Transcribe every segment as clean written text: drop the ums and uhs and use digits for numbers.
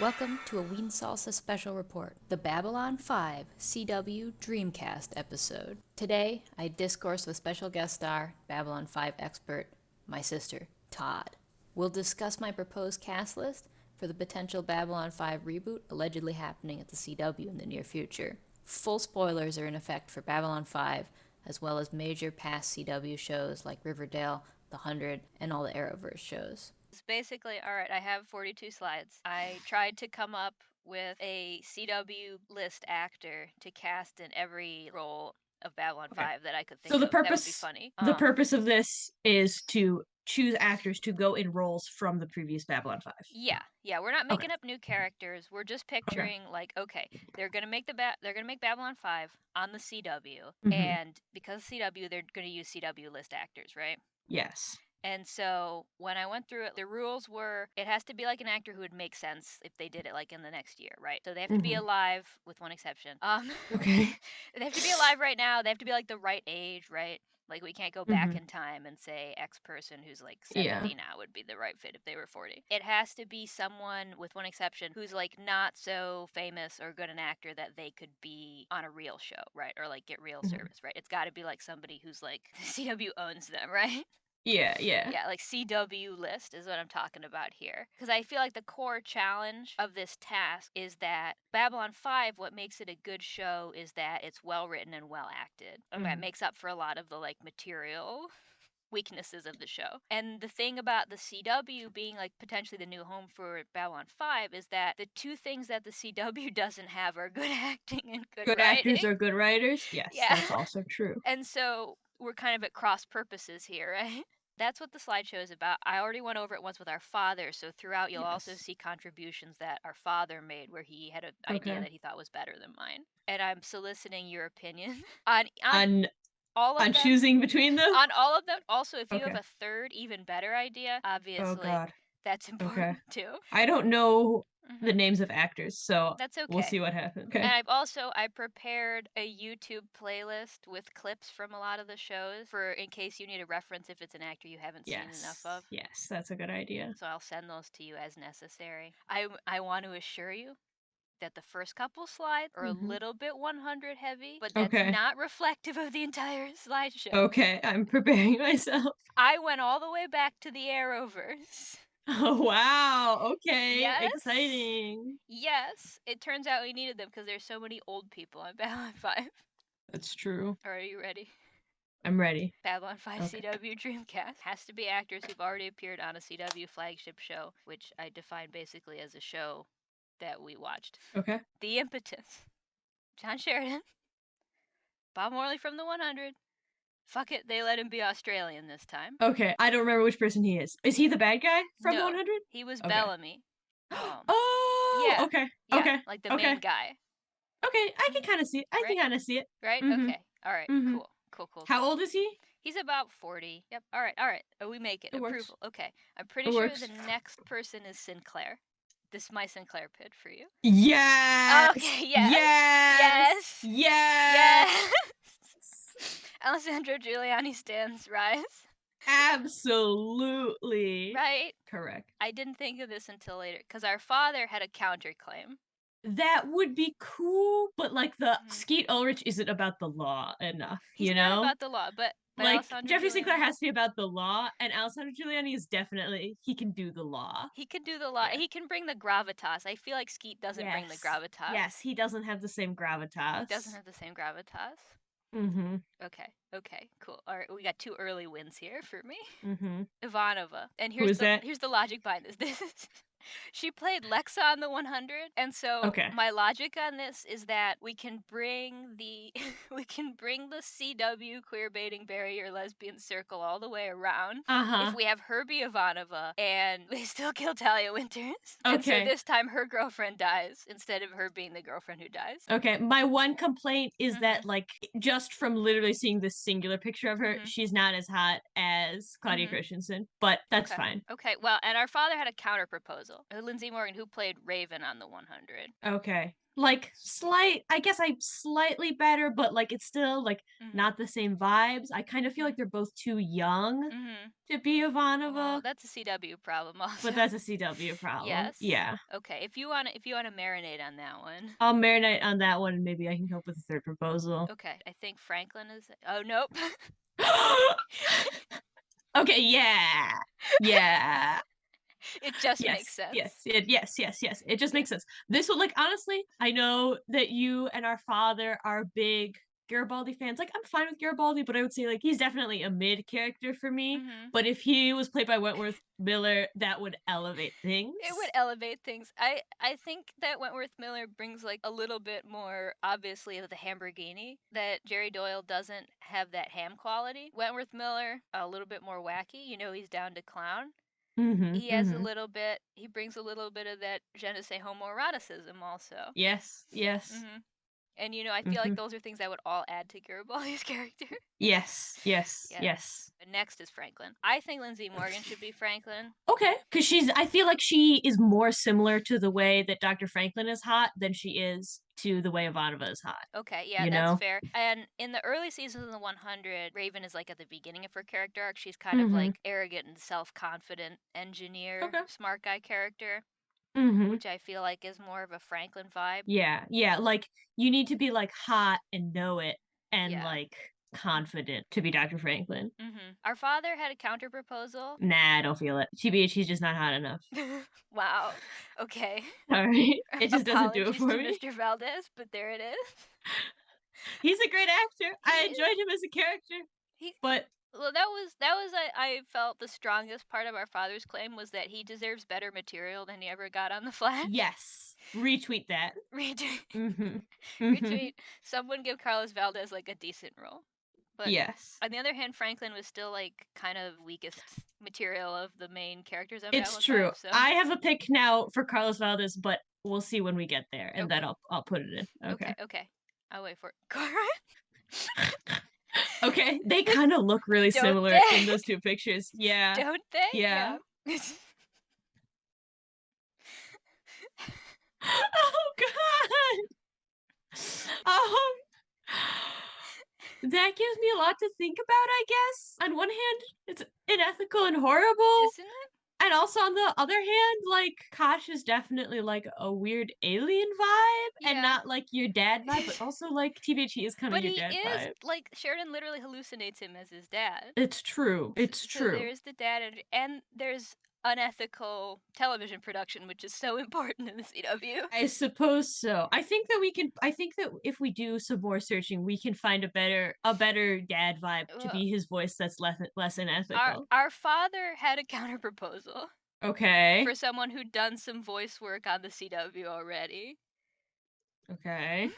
Welcome to a Wheat and Salsa special report, the Babylon 5 CW Dreamcast episode. Today, I discourse with special guest star, Babylon 5 expert, my sister, Todd. We'll discuss my proposed cast list for the potential Babylon 5 reboot allegedly happening at the CW in the near future. Full spoilers are in effect for Babylon 5, as well as major past CW shows like Riverdale, The 100, and all the Arrowverse shows. It's basically, all right, I have 42 slides. I tried to come up with a CW list actor to cast in every role of Babylon 5 that I could think So the of. That would be purpose, funny. the purpose of this is to choose actors to go in roles from the previous Babylon 5. Yeah, we're not making up new characters. We're just picturing like, okay, they're gonna make Babylon 5 on the CW, and because CW, they're gonna use CW list actors, right? Yes. And so when I went through it, the rules were it has to be like an actor who would make sense if they did it like in the next year, right? So they have to be alive, with one exception. Okay. They have to be alive right now. They have to be like the right age, right? Like we can't go back in time and say X person who's like 70 now would be the right fit if they were 40. It has to be someone, with one exception, who's like not so famous or good an actor that they could be on a real show, right? Or like get real service, right? It's got to be like somebody who's like CW owns them, right? Yeah. Yeah, like CW list is what I'm talking about here. Because I feel like the core challenge of this task is that Babylon 5, what makes it a good show is that it's well written and well acted. And that makes up for a lot of the like material weaknesses of the show. And the thing about the CW being like potentially the new home for Babylon 5 is that the two things that the CW doesn't have are good acting and good writing. Actors are good writers. Yes, that's also true. And so we're kind of at cross purposes here, right? That's what the slideshow is about. I already went over it once with our father, so throughout you'll also see contributions that our father made where he had an idea that he thought was better than mine. And I'm soliciting your opinion on all of them. Choosing between them? On all of them. Also, if you have a third, even better idea, obviously that's important too. I don't know the names of actors, so that's okay. We'll see what happens. Okay. And I prepared a YouTube playlist with clips from a lot of the shows for in case you need a reference if it's an actor you haven't seen enough of. Yes, that's a good idea. So I'll send those to you as necessary. I want to assure you that the first couple slides are a little bit 100 heavy, but that's not reflective of the entire slideshow. Okay, I'm preparing myself. I went all the way back to the Arrowverse. Oh, wow. Okay. Yes? Exciting. Yes. It turns out we needed them because there's so many old people on Babylon 5. That's true. Are you ready? I'm ready. Babylon 5 CW Dreamcast has to be actors who've already appeared on a CW flagship show, which I define basically as a show that we watched. Okay. The Impotents. John Sheridan. Bob Morley from the 100. Fuck it, they let him be Australian this time. Okay, I don't remember which person he is. Is he the bad guy from the 100? He was Bellamy. Oh, yeah. Okay. Yeah, okay. Like the main guy. Okay, I can kind of see it. I can kind of see it. Right? Okay. All right. Cool. How old is he? He's about 40. Yep. All right. Oh, we make it. Approval. Works. Okay. I'm pretty sure the next person is Sinclair. This is my Sinclair pit for you. Yes. Okay. Yes. Yes. Alessandro Giuliani stands rise. Absolutely. Right? Correct. I didn't think of this until later because our father had a counterclaim. That would be cool, but like the Skeet Ulrich isn't about the law enough, He's not about the law, but like Jeffrey Sinclair has to be about the law, and Alessandro Giuliani is definitely he can do the law. He can do the law. Yeah. He can bring the gravitas. I feel like Skeet doesn't bring the gravitas. Yes, he doesn't have the same gravitas. Okay, cool. All right, we got 2 early wins here for me. Ivanova. And here's the logic behind this. She played Lexa on the 100, and so my logic on this is that we can bring the CW queer baiting barrier lesbian circle all the way around if we have her be Ivanova and we still kill Talia Winters. And so this time her girlfriend dies instead of her being the girlfriend who dies. Okay, my one complaint is that like just from literally seeing this singular picture of her, she's not as hot as Claudia Christensen, but that's fine. Well, and our father had a counter proposal. Lindsay Morgan, who played Raven on the 100. like I guess I'm slightly better, but like it's still like not the same vibes. I kind of feel like they're both too young to be Well, Ivanova, that's a CW problem also. but that's a CW problem. Yes. Yeah. Okay, if you wanna marinate on that one. I'll marinate on that one and maybe I can come up with a third proposal. Okay, I think Franklin is. Oh nope. Okay, yeah. Yeah. It just makes Yes, sense. yes. It just Yeah. makes sense. This would like honestly, I know that you and our father are big Garibaldi fans. Like, I'm fine with Garibaldi, but I would say like he's definitely a mid character for me. Mhm. But if he was played by Wentworth Miller, that would elevate things. It would elevate things. I think that Wentworth Miller brings like a little bit more obviously of the Hamburgini that Jerry Doyle doesn't have that ham quality. Wentworth Miller a little bit more wacky. You know he's down to clown. He has a Mm-hmm. little bit. He brings a little bit of that je ne sais homoeroticism also. Yes, yes. Mhm. And you know I feel Mm-hmm. like those are things that would all add to Garibaldi's character. Yes. Yeah. Next is Franklin. I think Lindsay Morgan should be Franklin. Okay, because I feel like she is more similar to the way that Dr. Franklin is hot than she is to the way Ivanova is hot. Okay, yeah, You that's know? fair. And in the early seasons of the 100, Raven is like at the beginning of her character arc. She's kind of Mm-hmm. like arrogant and self-confident engineer, Okay. smart guy character, Mm-hmm. which I feel like is more of a Franklin vibe. Yeah. Like you need to be like hot and know it and Yeah. like confident to be Dr. Franklin. Our father had a counter proposal. Nah, I don't feel it. TBH, he's just not hot enough. Wow. Okay. All right. It just doesn't do it Apologies for to me. Mr. Valdez, but there it is. He's a great actor. He I is. enjoyed him as a character. He But Well, that was I felt the strongest part of our father's claim was that he deserves better material than he ever got on the Flash. yes, retweet that. Retweet. Mm-hmm. Retweet. Someone give Carlos Valdez like a decent role. But Yes. on the other hand, Franklin was still like kind of weakest material of the main characters on It's Babylon true. 5, so I have a pick now for Carlos Valdez, but we'll see when we get there, and then okay. I'll put it in. Okay. Okay. I'll wait for it. Okay. They kind of look really Don't similar they? in those two pictures. Yeah. Don't they? Yeah. Yeah. Oh God. That gives me a lot to think about, I guess. On one hand, it's unethical and horrible. Isn't it? And also on the other hand, like Kosh is definitely like a weird alien vibe Yeah. and not like your dad vibe, but also like TBH is kind of But your he dad is vibe. like Sheridan literally hallucinates him as his dad. It's true. It's So true. there's the dad and there's unethical television production, which is so important in the CW. I suppose so. I think that if we do some more searching, we can find a better dad vibe to Well, be his voice that's less our unethical. our father had a counter proposal Okay. for someone who'd done some voice work on the CW already. Okay.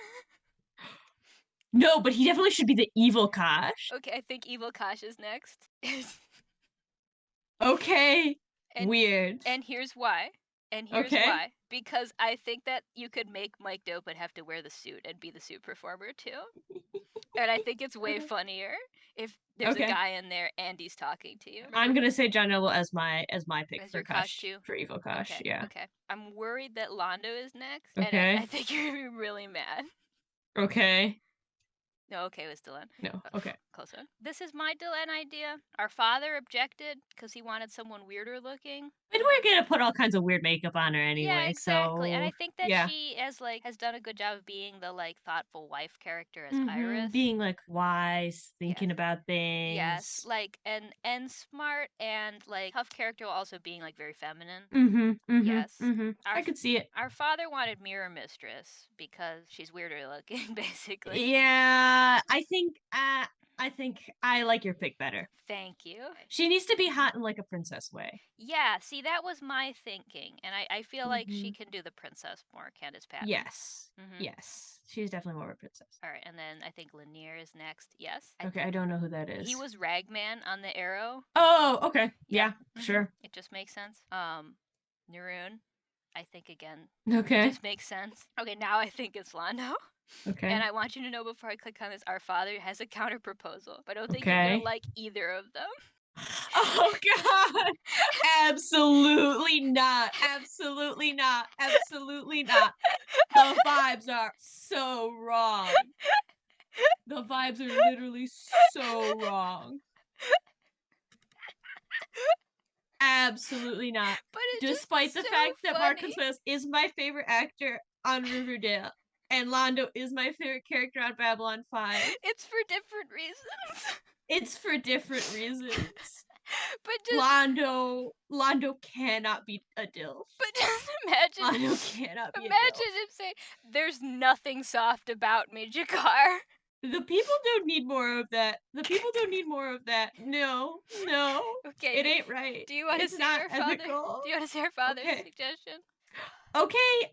No, but he definitely should be the evil Kosh. Okay, I think Evil Kosh is next. Okay. And- Weird. And here's why. Okay. Because I think that you could make Mike Dopa have to wear the suit and be the suit performer too. And I think it's way funnier if there's a Okay. guy in there and he's talking to you. I'm gonna say John Noble as my pick As for your Kosh Kosh too? for evil Kosh. Okay, Yeah. okay. I'm worried that Londo is next, Okay. and I think you're gonna be really mad. Okay. No, okay, it was Dylan. No. Okay. Close one. This is my Dylan idea. Our father objected because he wanted someone weirder looking. And we're gonna put all kinds of weird makeup on her anyway. Yeah, exactly. And So I think that yeah. she has done a good job of being the like thoughtful wife character as Iris. Being like wise, thinking Yes. about things. Yes, like and smart and like tough character while also being like very feminine. Yes. I could see it. Our father wanted Mirror Mistress because she's weirder looking, basically. Yeah, I think I like your pick better. Thank you. She needs to be hot in like a princess way. Yeah, see, that was my thinking, and I feel like she can do the princess more, Candace Patton. Yes. Yes. She's definitely more of a princess. All right, and then I think Lanier is next. Yes. Okay, I don't know who that is. He was Ragman on the Arrow. Oh, okay. Yeah, sure. It just makes sense. Naroon, I think again. Okay. Just makes sense. Okay, now I think it's Londo. Okay. And I want you to know before I click on this, our father has a counter proposal, but I don't think you're gonna like either of them. Oh god. Absolutely not. Absolutely not. Absolutely not. The vibes are so wrong. The vibes are literally so wrong. Absolutely not. But it's Despite just the so fact that Mark funny. Consuelos is my favorite actor on Riverdale and Londo is my favorite character on Babylon 5, It's for different reasons. it's for different reasons. But just Londo cannot be a DILF. but just imagine Londo cannot be a imagine him saying, "There's nothing soft about me, Jakar." DILF. The people don't need more of that. The people don't need more of that. No, no. Okay. It ain't right. Do you want to It's see not our father? ethical. Do you want to see our father's Okay. suggestion? Okay,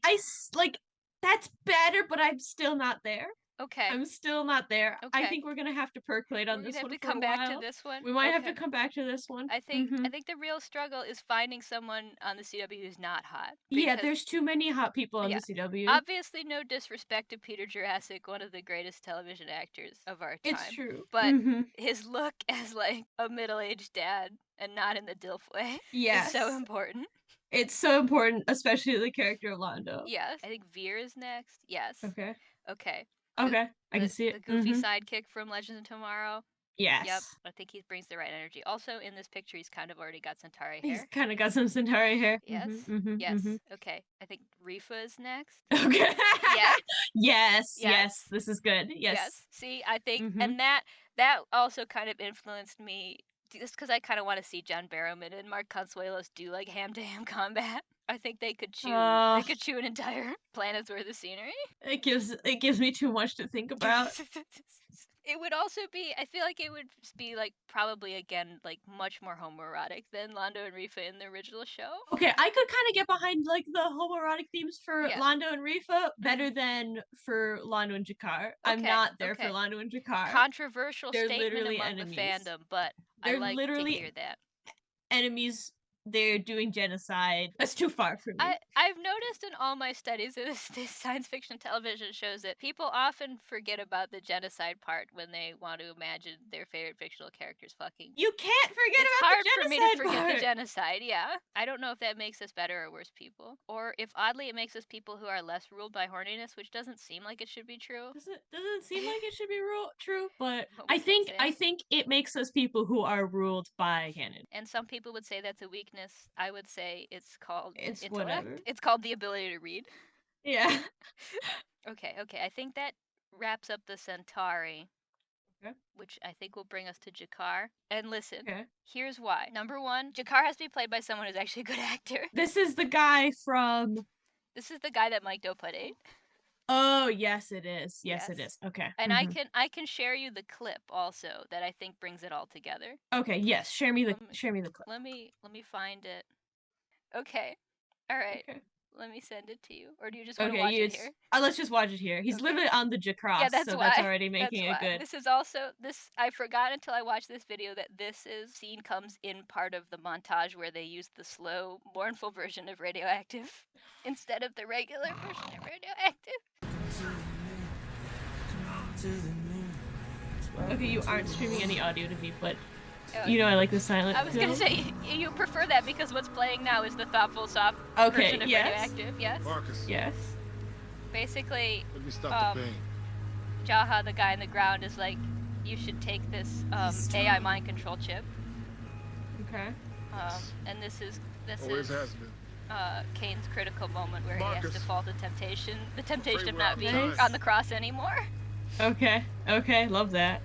like that's better, but I'm still not there. Okay. I'm still not there. I Okay. think we're gonna have to percolate on We're this gonna one have to for come a back while. to this one. We might have Okay. to come back to this one. I think Mhm. the real struggle is finding someone on the CW who's not hot. Yeah, because there's too many hot people on Yeah. the CW. Obviously, no disrespect to Peter Jurassic, one of the greatest television actors of our time. It's true. But Mhm. his look as like a middle-aged dad and not in the DILF way Yes. is so important. It's so important, especially the character of Londo. Yes. I think Veer is next. Yes. Okay. Okay. Okay. I The, can see the it. goofy Mhm. sidekick from Legends of Tomorrow. Yes. Yep. I think he brings the right energy. Also, in this picture, he's kind of already got Centauri He's hair. kind of got some Centauri hair. Yes. Mhm, Yes. mhm. Okay. I think Rifa is next. Okay. Yeah. Yes. Yes. Yes. This is good. Yes. Yes. See, I think, Mhm. and that also kind of influenced me, just because I kind of want to see John Barrowman and Mark Consuelos do like hand-to-hand combat. I think they could chew an entire planet's worth of scenery. It gives me too much to think about. It would also be, I feel like it would be like probably again like much more homoerotic than Londo and Rifa in the original show. Okay, I could kind of get behind like the homoerotic themes for Yeah. Londo and Rifa better than for Londo and Jakar. I'm Okay, not there okay. for Londo and Jakar. Controversial They're statement literally among enemies. the fandom, but I They're like to literally hear that. enemies. They're doing genocide. That's too far for me. I've noticed in all my studies of this science fiction television shows that people often forget about the genocide part when they want to imagine their favorite fictional characters fucking. You can't forget It's about hard the for me genocide to forget part. the genocide, yeah. I don't know if that makes us better or worse people. Or if oddly it makes us people who are less ruled by horniness, which doesn't seem like it should be true. Doesn't seem like it should be true, but What I was that think saying? it makes us people who are ruled by canon. And some people would say that's a weakness. I would say it's called It's intellect. whatever. It's called the ability to read. Yeah. Okay. I think that wraps up the Centauri. Okay. Which I think will bring us to Jakar. And listen, Okay. here's why. Number one, Jakar has to be played by someone who's actually a good actor. This is the guy from. This is the guy that Mike Doe played. Oh yes, it is. Yes, Yes. it is. Okay. And I can share you the clip also that I think brings it all together. Okay. Yes. Share me the clip. Let me find it. Okay. All right. Okay. Let me send it to you. Or do you just want to watch it here? Let's just watch it here. He's Okay. literally on the Jacross, Yeah, that's so why. that's already making That's it why. good. This is also I forgot until I watched this video that this scene comes in part of the montage where they use the slow, mournful version of Radioactive instead of the regular version of Radioactive. Okay, you aren't streaming any audio to me, but Oh, you know I like the silent. I was gonna say you prefer that because what's playing now is the thoughtful, soft Okay, version of yes. Radioactive. Yes. Marcus, Yes. Basically, let me stop the pain. Jaha, the guy in the ground, is like, you should take this AI mind control chip. Okay. And this is Always has been. Cain's critical moment where he has Marcus. to fall to temptation, the temptation Afraid of we're not out of being time. on the cross anymore. Okay. Okay. Love that.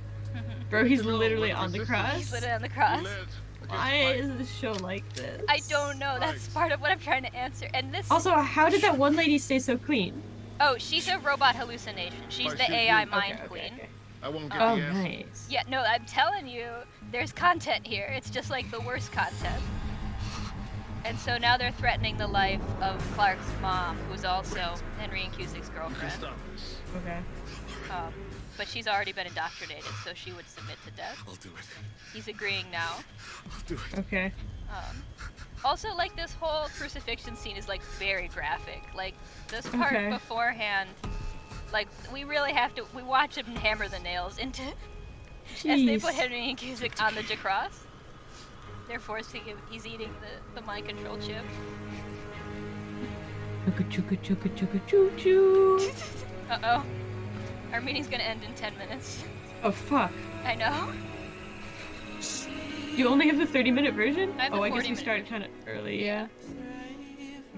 Bro, he's literally on the cross. He's literally on the cross. You led against Why Mike. is this show like this? I don't know. That's Right. part of what I'm trying to answer. And this. Also, how did that one lady stay so clean? Oh, she's a robot hallucination. She's Right, the she's AI good. mind Okay, queen. okay. I won't get Oh, the answer. nice. Yeah, no, I'm telling you, there's content here. It's just like the worst content. And so now they're threatening the life of Clark's mom, who's also Henry and Cusick's You can girlfriend. stop this. Okay. But she's already been indoctrinated, so she would submit to death. I'll do it. He's agreeing now. I'll do it. Okay. Also, like, this whole crucifixion scene is, like, very graphic. Like, this part Okay. beforehand, like, we really have to, we watch him hammer the nails into, as they put Jeez. Henry and Cusick on the Jacross. They're forcing him. He's eating the mind control chip. Chugga chugga chugga choo choo. Uh-oh. Our meeting's gonna end in 10 minutes. Oh fuck. I know. You only have the 30-minute version? I have the I guess 40 you minute started kind of early, yeah.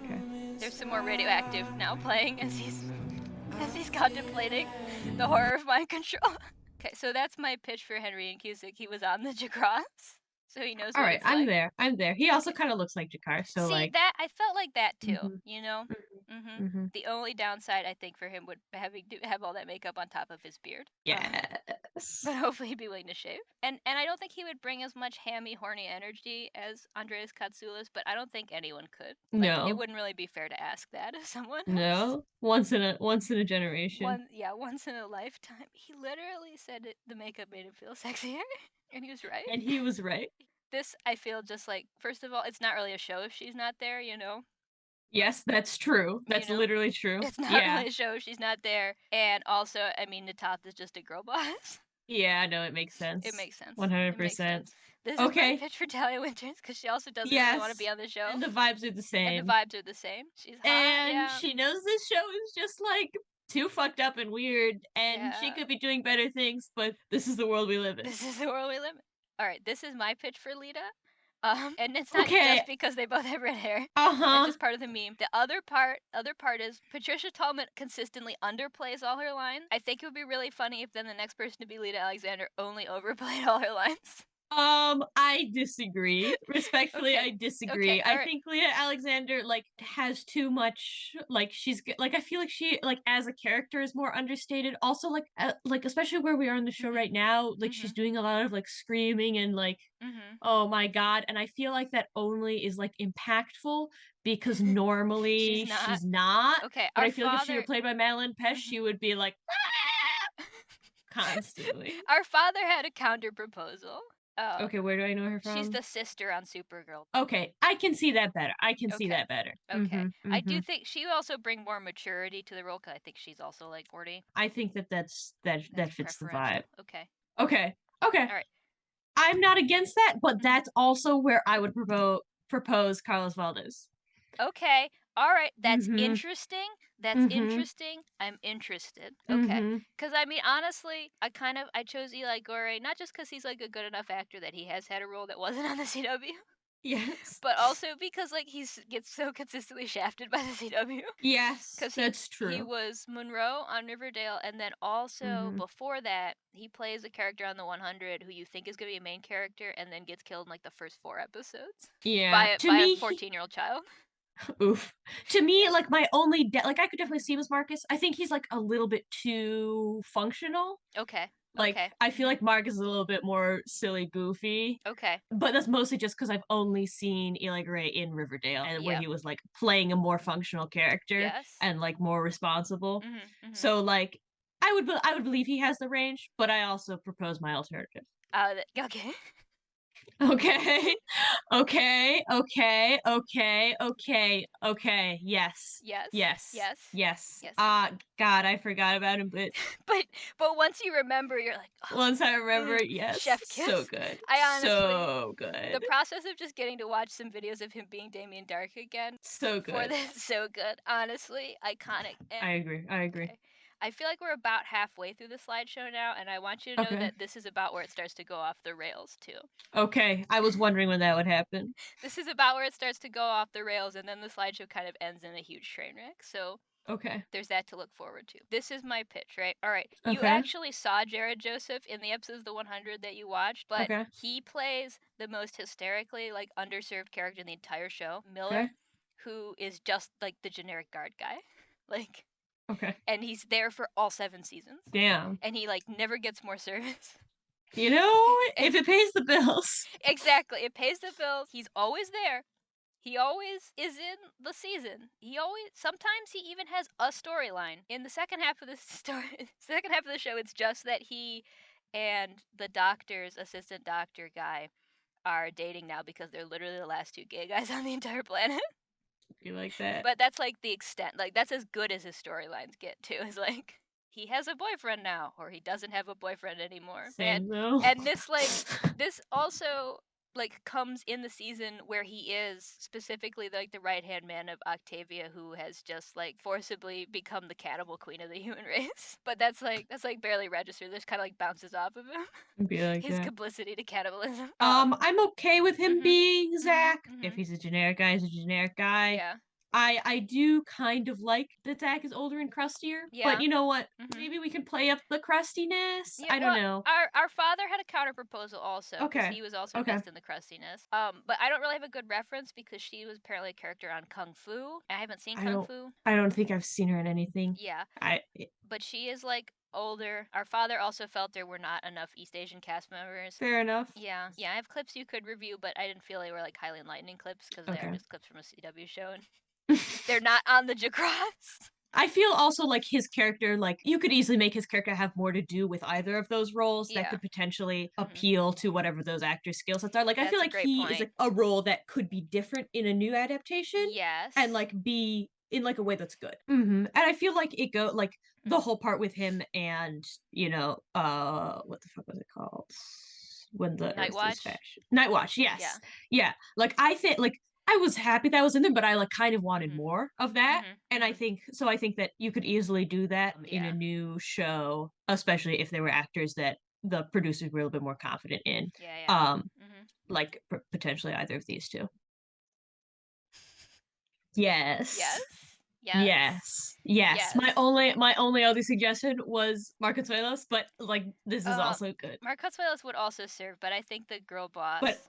Okay. There's some more Radioactive now playing as he's contemplating the horror of mind control. Okay, so that's my pitch for Henry and Cusick. He was on the Jacross, so he knows All what right, it's I'm like. there. I'm there. He also kind of looks like Jakar, so See, like. that I felt like that too. Mhm. You know. Mhm. The only downside I think for him would having to have all that makeup on top of his beard. Yes. But hopefully he'd be willing to shave. And I don't think he would bring as much hammy, horny energy as Andreas Katsoulis, but I don't think anyone could. Like, No. it wouldn't really be fair to ask that of someone else. No. Once in a generation. Once in a lifetime. He literally said the makeup made him feel sexier, and he was right. And he was right. This, I feel just like, first of all, it's not really a show if she's not there, you know? Yes, that's true. That's literally true. It's not Yeah. really a show if she's not there. And also, I mean, Natath is just a girl boss. Yeah, no, it makes sense. It makes sense. 100%. This is Okay. my pitch for Talia Winters, because she also doesn't really want to be on the show. And the vibes are the same. And the vibes are the same. She's hot, And she knows this show is just like too fucked up and weird, and she Yeah. could be doing better things, but this is the world we live in. This is the world we live in. All right, this is my pitch for Lita. And it's not Okay. just because they both have red hair. Uh-huh. It's just part of the meme. The other part is Patricia Tallman consistently underplays all her lines. I think it would be really funny if then the next person to be Lita Alexander only overplayed all her lines. I disagree. Respectfully, Okay. I disagree. Okay, I alright. think Leah Alexander like has too much like she's like I feel like she like as a character is more understated. Also like especially where we are in the show right now, like she's doing a lot of like screaming and like oh my god, and I feel like that only is like impactful because normally she's not. Okay, But our I feel like if she were father- played by Madeline Pesh, she would be like constantly. Our father had a counter proposal. Okay, where do I know her from? She's the sister on Supergirl. Okay, I can see that better. I can see that better. Okay. I do Mhm. think she would also bring more maturity to the role because I think she's also like 40. I think that that fits the vibe. Okay. Okay. All right. I'm not against that, but that's also where I would propose Carlos Valdez. Okay. All right. That's Mhm. interesting. That's Mhm. interesting. I'm interested. Okay. Mhm. Because I mean, honestly, I chose Eli Gorey not just because he's like a good enough actor that he has had a role that wasn't on the CW, Yes. but also because like gets so consistently shafted by the CW. Yes, Because that's true. he was Monroe on Riverdale, and then also before that, he plays a character on the 100 who you think is going to be a main character, and then gets killed in like the first 4 episodes. Yeah. By a 14-year-old child. Oof. To me, like my only like I could definitely see him as Marcus. I think he's like a little bit too functional. Okay. Like I feel like Marcus is a little bit more silly, goofy. Okay. But that's mostly just because I've only seen Eli Gray in Riverdale, and where he was like playing a more functional character and like more responsible. So like I would believe he has the range, but I also propose my alternative. Okay. Okay. Okay. Okay. Okay. Okay. Okay. Yes. Yes. Yes. Yes. Yes. Yes. God, I forgot about him, but but once you remember, you're like, oh, once I remember, yes. Chef kiss. So good. I honestly, so good. The process of just getting to watch some videos of him being Damien Dark again. So good. For this, so good. Honestly, iconic. I agree. Okay. I feel like we're about halfway through the slideshow now, and I want you to know that this is about where it starts to go off the rails, too. Okay, I was wondering when that would happen. This is about where it starts to go off the rails, and then the slideshow kind of ends in a huge train wreck, so there's that to look forward to. This is my pitch, right? All right, you actually saw Jared Joseph in the episodes of The 100 that you watched, but he plays the most hysterically, like, underserved character in the entire show, Miller, who is just, like, the generic guard guy. Like... And he's there for all 7 seasons. Damn. And he like never gets more service. You know, if it pays the bills. Exactly, it pays the bills. He's always there. He always is in the season. Sometimes he even has a storyline. In the second half of the show, it's just that he and the doctor's assistant doctor guy are dating now because they're literally the last 2 gay guys on the entire planet. You like that? But that's like the extent. Like that's as good as his storylines get too. Is like he has a boyfriend now, or he doesn't have a boyfriend anymore. Same though. And this like this also like comes in the season where he is specifically like the right-hand man of Octavia, who has just like forcibly become the cannibal queen of the human race. But that's like barely registered. This kind of like bounces off of him. Be like His that. complicity to cannibalism. I'm okay with him being Zach. If mhm. he's a generic guy, he's a generic guy. Yeah. I do kind of like that Zach is older and crustier. Yeah. But you know what? Mhm. Maybe we can play up the crustiness. Yeah, I don't know. Our father had a counter proposal also, because Okay. he was also Okay. invested in the crustiness. But I don't really have a good reference because she was apparently a character on Kung Fu. I haven't seen Kung Fu. I don't think I've seen her in anything. Yeah. I But she is like older. Our father also felt there were not enough East Asian cast members. Fair enough. Yeah. Yeah, I have clips you could review, but I didn't feel they were like highly enlightening clips because they're just clips from a CW show and they're not on the Jacross. I feel also like his character, like you could easily make his character have more to do with either of those roles that could potentially appeal to whatever those actors' skill sets are. Like I feel like he is a role that could be different in a new adaptation. Yes. And like be in like a way that's good. And I feel like it go like the whole part with him and you know, what the fuck was it called? When the Night Earth Watch? is fashion. Night Watch, yes. Yeah. Like I think like I was happy that was in there, but I like kind of wanted more of that. And I think that you could easily do that in a new show, especially if there were actors that the producers were a little bit more confident in. Yeah. Like potentially either of these two. Yes. Yes. Yes. Yes. My only other suggestion was Marconsuelos, but like this is also good. Marconsuelos would also serve, but I think the girl boss. But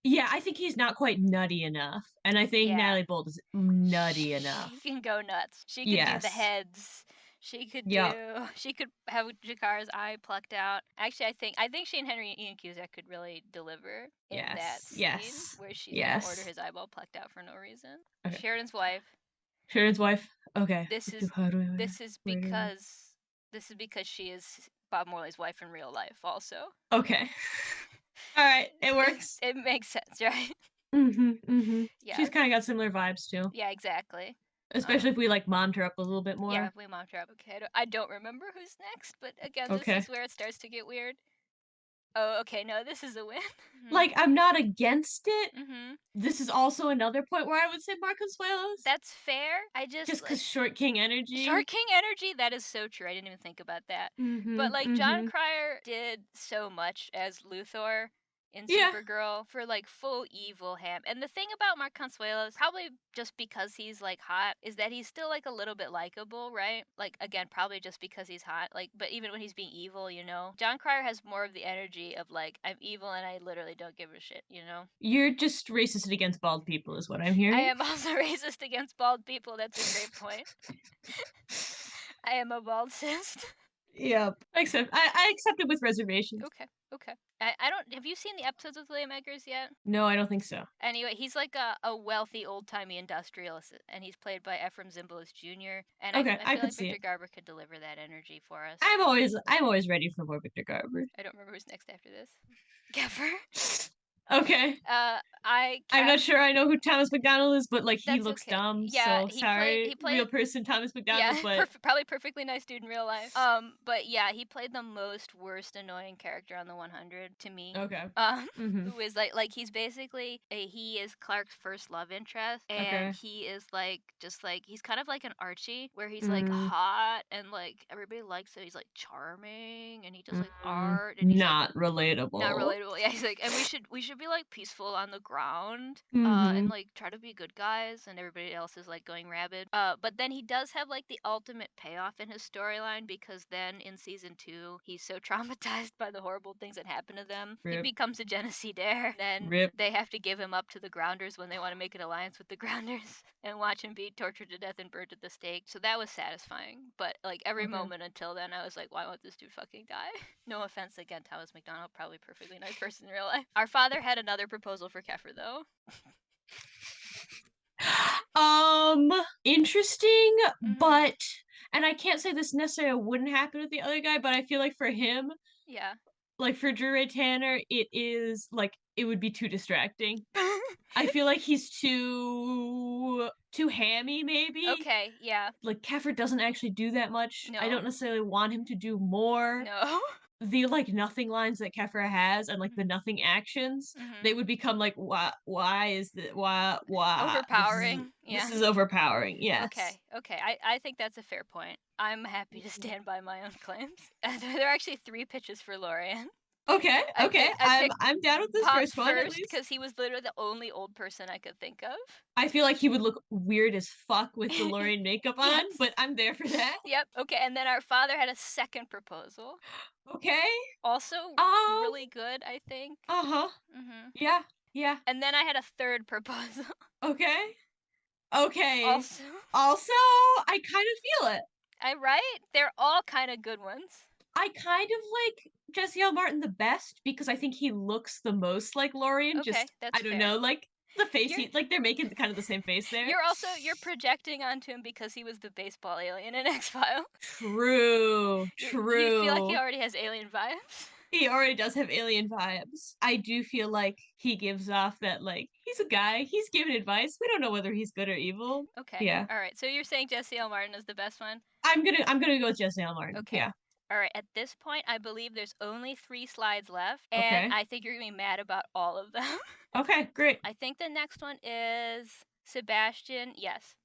yeah, I think he's not quite nutty enough. And I think Natalie Bold is nutty enough. She can go nuts. She could do the heads. She could she could have Jakar's eye plucked out. Actually, I think she and Ian Cusack could really deliver in that scene where she's gonna order his eyeball plucked out for no reason. Okay. Sheridan's wife. Okay. This is because she is Bob Morley's wife in real life also. Okay. All right, it works. It makes sense, right? Yeah. She's kind of got similar vibes too. Yeah, exactly. Especially if we like mommed her up a little bit more. Yeah, if we mommed her up. Okay, I don't remember who's next, but again, this is where it starts to get weird. Oh, okay, no, this is a win. Like, I'm not against it. This is also another point where I would say Marconsuelos. That's fair. I just because Short King energy. Short King energy, that is so true. I didn't even think about that. But like John Cryer did so much as Luthor in Supergirl for like full evil ham. And the thing about Mark Consuelos, probably just because he's like hot, is that he's still like a little bit likable, right? Like again, probably just because he's hot. Like, but even when he's being evil, you know, John Cryer has more of the energy of like, I'm evil and I literally don't give a shit, you know? You're just racist against bald people, is what I'm hearing. I am also racist against bald people. That's a great point. I am a bald cyst. Yep. I accept it with reservations. Okay. I don't. Have you seen the episodes with William Eggers yet? No, I don't think so. Anyway, he's like a wealthy old-timey industrialist, and he's played by Ephraim Zimbalist Jr. And I feel like Victor Garber could deliver that energy for us. I'm always ready for more Victor Garber. I don't remember who's next after this. Gaffer. Okay. I'm not sure I know who Thomas McDonald is, but like he looks dumb. Yeah, so sorry, he played real person Thomas McDonald, but probably perfectly nice dude in real life. But yeah, he played the most worst annoying character on the 100 to me. Okay. Who is like he's basically he is Clark's first love interest, and he is like just like he's kind of like an Archie, where he's like hot and like everybody likes it. He's like charming, and he does like art, and he's not relatable. Not relatable. Yeah, he's like, and we should be like peaceful on the ground, and like try to be good guys, and everybody else is like going rabid. But then he does have like the ultimate payoff in his storyline, because then in season 2 he's so traumatized by the horrible things that happen to them, he becomes a genocidaire. Then they have to give him up to the Grounders when they want to make an alliance with the Grounders and watch him be tortured to death and burned at the stake. So that was satisfying. But like every moment until then, I was like, why won't this dude fucking die? No offense again, Thomas McDonald, probably perfectly nice person in real life. Our father had another proposal for Kefir though. Interesting, but and I can't say this necessarily wouldn't happen with the other guy, but I feel like for him, like for Drew Ray Tanner, it is like it would be too distracting. I feel like he's too hammy, maybe. Okay, yeah. Like Kefir doesn't actually do that much. No. I don't necessarily want him to do more. No. the like nothing lines that Kefra has and like the nothing actions, they would become like why is this why Overpowering. this is overpowering. Yes. Okay. I think that's a fair point. I'm happy to stand by my own claims. There are actually 3 pitches for Lorian. Okay. I'm down with this Pop first one at first least. because he was literally the only old person I could think of. I feel like he would look weird as fuck with the Lorian makeup on, Yes. but I'm there for that. Yep. Okay. And then our father had a second proposal. Okay. Also really good, I think. Yeah. Yeah. And then I had a third proposal. Okay. Also, I kind of feel it. Right? They're all kind of good ones. I kind of like Jesse L. Martin the best because I think he looks the most like Lorian. Okay, Just that's I don't fair. know, like the face. Like they're making kind of the same face there. You're projecting onto him because he was the baseball alien in X-Files. True. Do you feel like he already has alien vibes? He already does have alien vibes. I do feel like he gives off that like he's a guy. He's giving advice. We don't know whether he's good or evil. Okay. Yeah. All right. So you're saying Jesse L. Martin is the best one? I'm gonna go with Jesse L. Martin. Okay. Yeah. All right. At this point, I believe there's only 3 slides left, and I think you're gonna be mad about all of them. Okay. Great. I think the next one is Sebastian. Yes.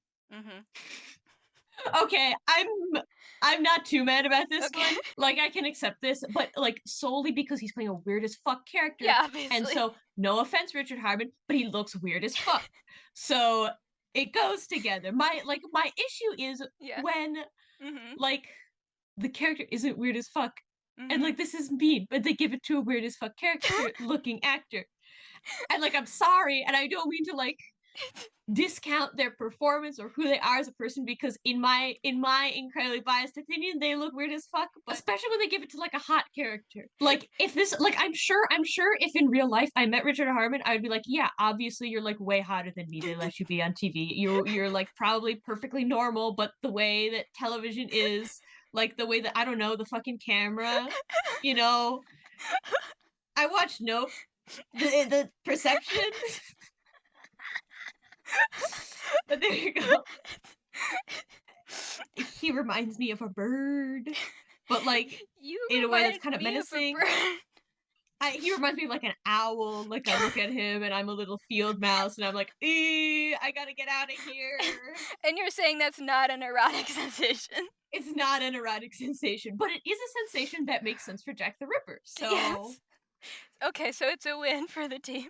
Okay, I'm not too mad about this one. Like I can accept this, but like solely because he's playing a weird as fuck character. Yeah, obviously. And so no offense, Richard Harmon, but he looks weird as fuck. So it goes together. My issue is when like the character isn't weird as fuck. And like this is mean, but they give it to a weird as fuck character looking actor. And like I'm sorry, and I don't mean to like discount their performance or who they are as a person because in my incredibly biased opinion they look weird as fuck, but especially when they give it to like a hot character. Like if this like I'm sure if in real life I met Richard Harmon, I would be like, yeah, obviously you're like way hotter than me. They let you be on TV. You're like probably perfectly normal, but the way that television is, like the way that I don't know, the fucking camera, you know. I watched Nope. The perception. But there you go. He reminds me of a bird, but like in a way that's kind of menacing. He reminds me of like an owl. Like I look at him and I'm a little field mouse and I'm like, I gotta get out of here. And you're saying that's not an erotic sensation? It's not an erotic sensation, but it is a sensation that makes sense for Jack the Ripper. So yes. Okay, so it's a win for the team.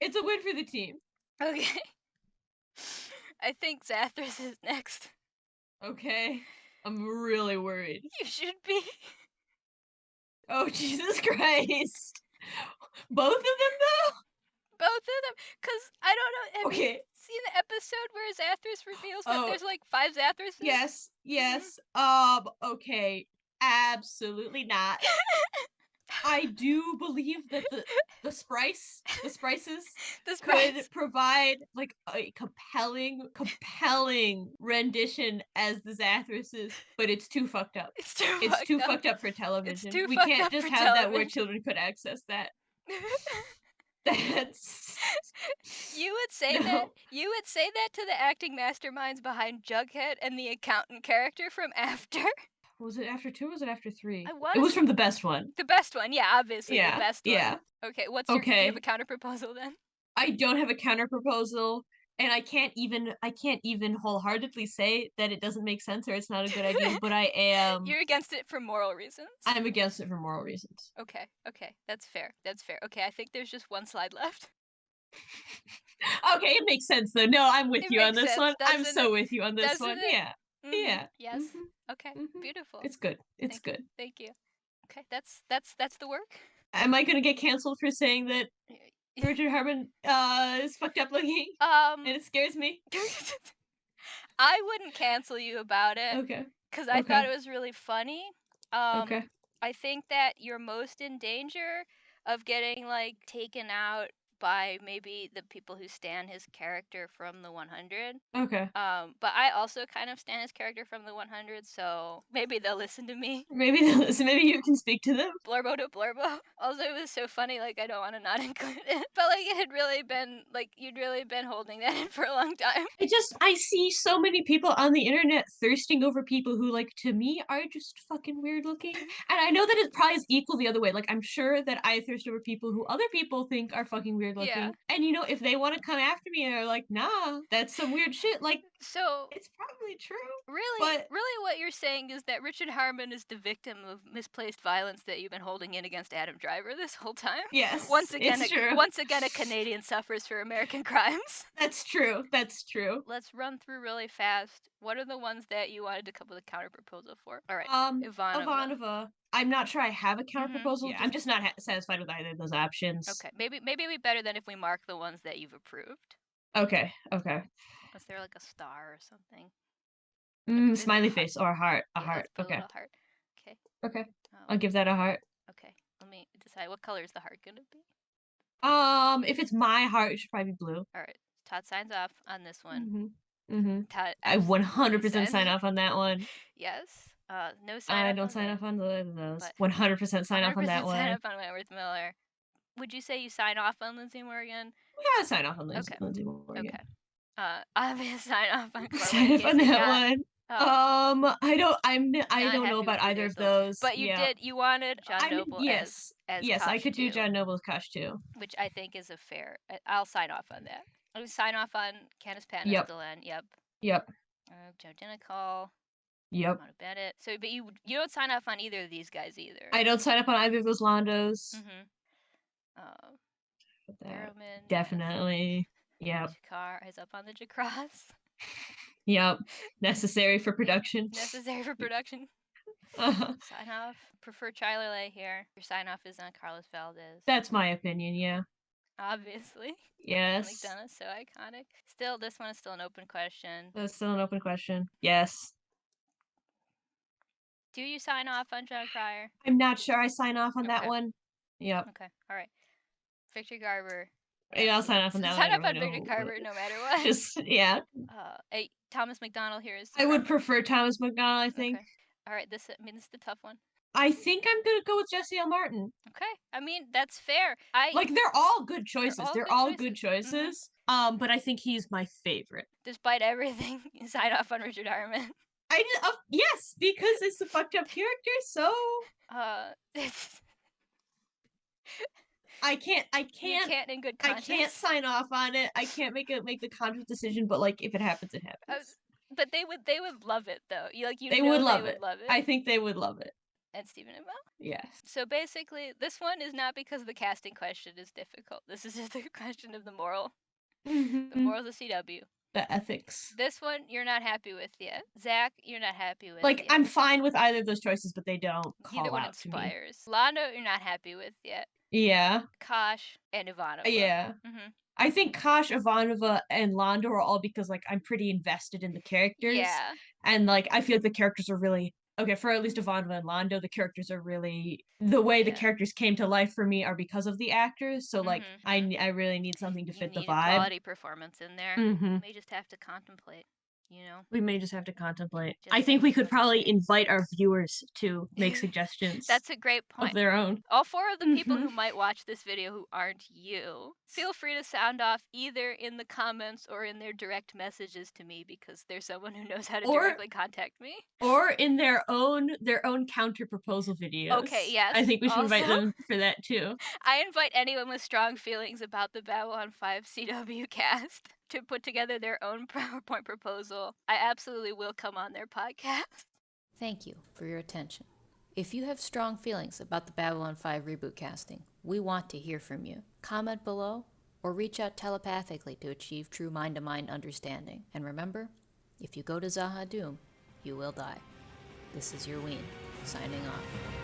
It's a win for the team. Okay. I think Zathras is next. Okay. I'm really worried. You should be. Oh, Jesus Christ. Both of them, though? Both of them. Because, I don't know, have you seen the episode where Zathras reveals that there's like 5 Zathrases? Yes. Okay. Absolutely not. I do believe that the Sprices could provide like a compelling rendition as the Zathrases, but it's too fucked up. It's too fucked up for television. We can't just have that where children could access that. That's You would say that to the acting masterminds behind Jughead and the accountant character from After. Was it after 2 or was it after 3? It was from the best one. The best one, yeah, obviously the best one. Yeah. Okay, do you have a counter proposal then? I don't have a counter proposal, and I can't even wholeheartedly say that it doesn't make sense or it's not a good idea, but I am. You're against it for moral reasons? I'm against it for moral reasons. Okay, that's fair. Okay, I think there's just 1 slide left. Okay, it makes sense though. No, I'm with you on this one. I'm so with you on this one. Yeah. Yeah. Yes. Okay. Beautiful. It's good. It's good. Thank you. Okay, that's the work. Am I gonna get canceled for saying that Richard Harmon is fucked up looking? And it scares me. I wouldn't cancel you about it. Okay. Because I thought it was really funny. Okay. I think that you're most in danger of getting like taken out by maybe the people who stan his character from the 100. Okay. But I also kind of stan his character from the 100, so maybe they'll listen to me. Maybe they'll listen. Maybe you can speak to them. Blurbo to Blurbo. Also, it was so funny, like, I don't want to not include it. But, like, it had really been, like, you'd really been holding that in for a long time. I see so many people on the internet thirsting over people who, like, to me, are just fucking weird looking. And I know that it probably is equal the other way. Like, I'm sure that I thirst over people who other people think are fucking weird looking. Yeah. And, you know, if they want to come after me and are like, nah, that's some weird shit, like, So, it's probably true. really, But really what you're saying is that Richard Harmon is the victim of misplaced violence that you've been holding in against Adam Driver this whole time? yes, Once again, it's true. once again, a Canadian suffers for American crimes. That's true. That's true. Let's run through really fast. What are the ones that you wanted to come up with a counter proposal for? All right. Ivanova. Ivanova. I'm not sure I have a counter Mhm. proposal. Yeah. I'm just not satisfied with either of those options. Okay. Maybe it'd be better than if we mark the ones that you've approved. Okay. Okay. Was there like a star or something? Smiley face or a heart. A Yeah, heart. let's put Okay. a little heart. Okay. Okay. I'll give that a heart. Okay. Let me decide what color is the heart gonna be. If it's my heart, it should probably be blue. All right. Todd signs off on this one. Todd, I absolutely 100% signs sign off on that one. Yes. No sign I off don't on sign that. off on either of those. But 100% sign off on that 100% one. sign off on Wentworth Miller. Would you say you sign off on Lindsay Morgan? Yeah, sign off on Lindsay Morgan. Okay. Obvious sign off on Chloe Sign off on Casey that Scott. one. I don't know about either of those. But you wanted John Noble yes, as yes, I Kosh could do too, John Noble's Kosh too. which I think is a fair. I'll sign off on that. I would sign off on Candace Patton Yep. as Delenn. Yep. Yep. Joe Dinical. Yep. Mona Bennett. So, but you don't sign off on either of these guys either. I don't sign up on either of those Londos. Barrowman. Definitely. Yep. Jakar is up on the Jacross. Yep. Necessary for production. Necessary for production. Sign off. Prefer Chilerley here. Your sign off is on Carlos Valdez. That's my opinion, yeah. Obviously. Yes. McDonough's so iconic. Still, this one is still an open question. That's still an open question. Yes. Do you sign off on John Cryer? I'm not sure I sign off on that one. Yep. Okay. All right. Victor Garber. Yeah, I'll sign off on that one. Sign up on Victor Garber no matter what. Just, yeah. Thomas McDonald here is. I would prefer Thomas McDonald, I think. Okay. All right. This is the tough one. I think I'm gonna go with Jesse L. Martin. Okay. I mean, that's fair. They're all good choices. They're all good choices. But I think he's my favorite. Despite everything, you sign off on Richard Harmon. Yes, because it's a fucked up character, so it's I can't you can't in good conscience. I can't sign off on it. I can't make the conscious decision, but like if it happens, it happens. But they would love it though. They would love it. I think they would love it. And Stephen Amell? Yes. So basically, this one is not because the casting question is difficult. This is just the question of the moral. The morals of CW. The ethics. This one, you're not happy with yet. Zach, you're not happy with yet. yet. I'm fine with either of those choices, but they don't call Neither one out inspires. Londo, you're not happy with yet. Yeah. Kosh and Ivanova. Yeah. I think Kosh, Ivanova, and Londo are all because like I'm pretty invested in the characters. Yeah. And like I feel like the characters are really okay, for at least Ivanova and Londo, the characters are really the way the characters came to life for me are because of the actors. So like I really need something to fit the vibe. Quality performance in there. You may just have to contemplate. You know, we may just have to contemplate. I think we could probably invite our viewers to make suggestions. That's a great point. Of their own. All four of the people who might watch this video who aren't you, feel free to sound off either in the comments or in their direct messages to me because there's someone who knows how to directly contact me. Or in their own counter proposal videos. Okay, yes. I think we should invite them for that too. I invite anyone with strong feelings about the Babylon 5 CW cast to put together their own PowerPoint proposal. I absolutely will come on their podcast. Thank you for your attention. If you have strong feelings about the Babylon 5 reboot casting, we want to hear from you. Comment below or reach out telepathically to achieve true mind-to-mind understanding. And remember, if you go to Zaha Doom, you will die. This is your Ween, signing off.